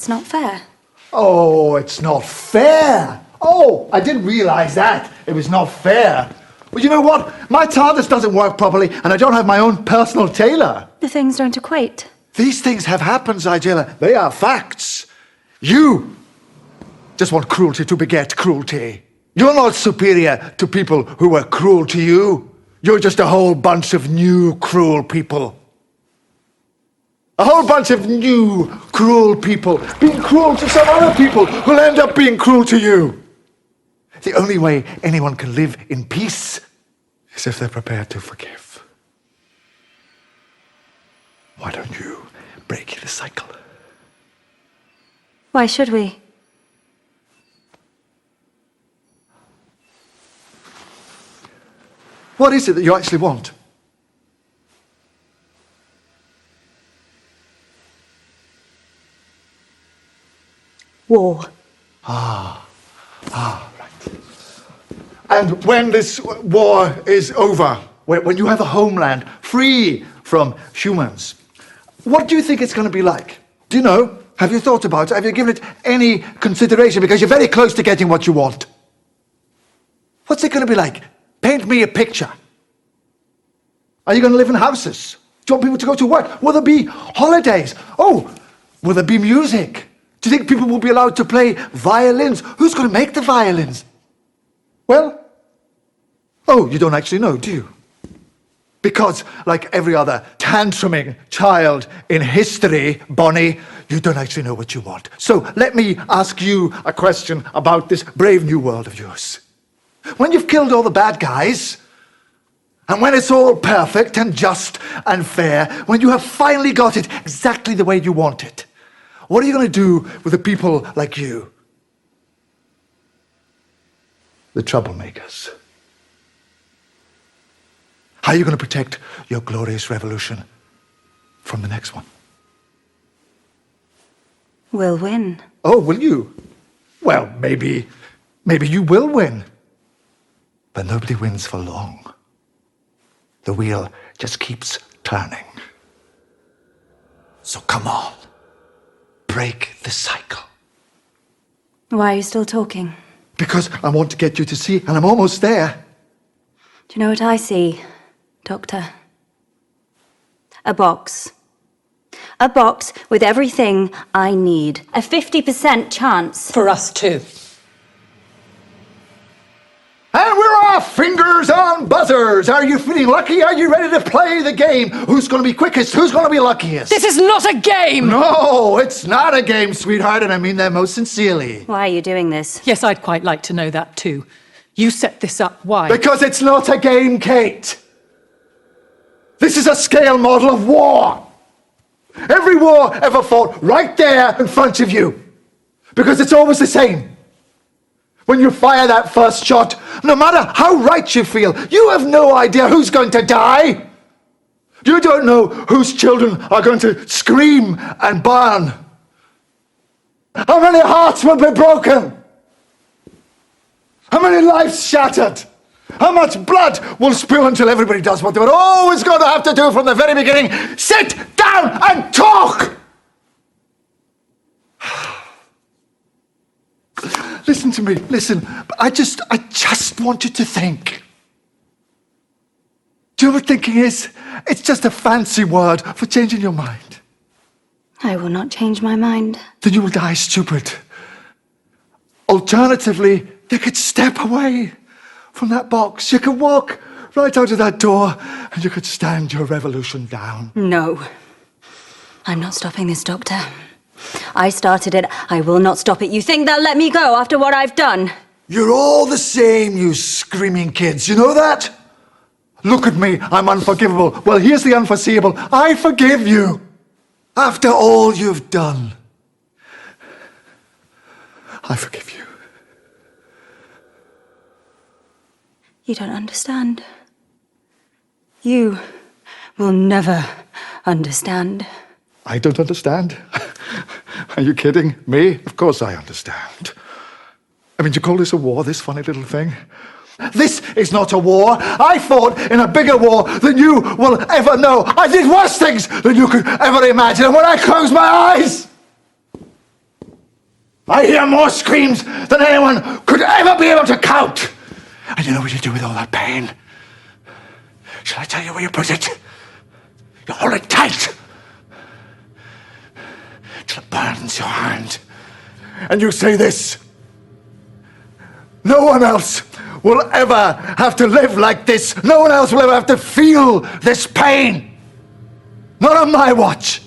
It's not fair. Oh, it's not fair. Oh, I didn't realize that. It was not fair. Well, you know what? My TARDIS doesn't work properly, and I don't have my own personal tailor. The things don't equate. These things have happened, Zygilla. They are facts. You just want cruelty to beget cruelty. You're not superior to people who were cruel to you. You're just a whole bunch of new cruel people. A whole bunch of new cruel people being cruel to some other people who'll end up being cruel to you. The only way anyone can live in peace is if they're prepared to forgive. Why don't you break the cycle? Why should we? What is it that you actually want? War. Right. And when this war is over, when you have a homeland free from humans, what do you think it's going to be like? Do you know? Have you thought about it? Have you given it any consideration? Because you're very close to getting what you want. What's it going to be like? Paint me a picture. Are you going to live in houses? Do you want people to go to work? Will there be holidays? Oh, will there be music? Do you think people will be allowed to play violins? Who's going to make the violins? Well, oh, you don't actually know, do you? Because, like every other tantruming child in history, Bonnie, you don't actually know what you want. So let me ask you a question about this brave new world of yours. When you've killed all the bad guys, and when it's all perfect and just and fair, when you have finally got it exactly the way you want it, what are you going to do with the people like you? The troublemakers. How are you going to protect your glorious revolution from the next one? We'll win. Oh, will you? Well, maybe you will win. But nobody wins for long. The wheel just keeps turning. So come on. Break the cycle. Why are you still talking? Because I want to get you to see, and I'm almost there. Do you know what I see, Doctor? A box. A box with everything I need. A 50% chance. For us too. And we're off! Fingers on buzzers! Are you feeling lucky? Are you ready to play the game? Who's going to be quickest? Who's going to be luckiest? This is not a game! No, it's not a game, sweetheart, and I mean that most sincerely. Why are you doing this? Yes, I'd quite like to know that too. You set this up, why? Because it's not a game, Kate. This is a scale model of war. Every war ever fought right there in front of you. Because it's always the same. When you fire that first shot, no matter how right you feel, you have no idea who's going to die. You don't know whose children are going to scream and burn. How many hearts will be broken? How many lives shattered? How much blood will spill until everybody does what they were always going to have to do from the very beginning? Sit down and talk! Listen to me, listen. I just want you to think. Do you know what thinking is? It's just a fancy word for changing your mind. I will not change my mind. Then you will die stupid. Alternatively, you could step away from that box. You could walk right out of that door and you could stand your revolution down. No. I'm not stopping this, Doctor. I started it. I will not stop it. You think they'll let me go after what I've done? You're all the same, you screaming kids. You know that? Look at me. I'm unforgivable. Well, here's the unforeseeable. I forgive you. After all you've done, I forgive you. You don't understand. You will never understand. I don't understand. Are you kidding me? Of course I understand. I mean, do you call this a war, this funny little thing? This is not a war. I fought in a bigger war than you will ever know. I did worse things than you could ever imagine. And when I close my eyes, I hear more screams than anyone could ever be able to count. And you know what you do with all that pain? Shall I tell you where you put it? You hold it tight till it burns your hand. And you say this: no one else will ever have to live like this. No one else will ever have to feel this pain. Not on my watch.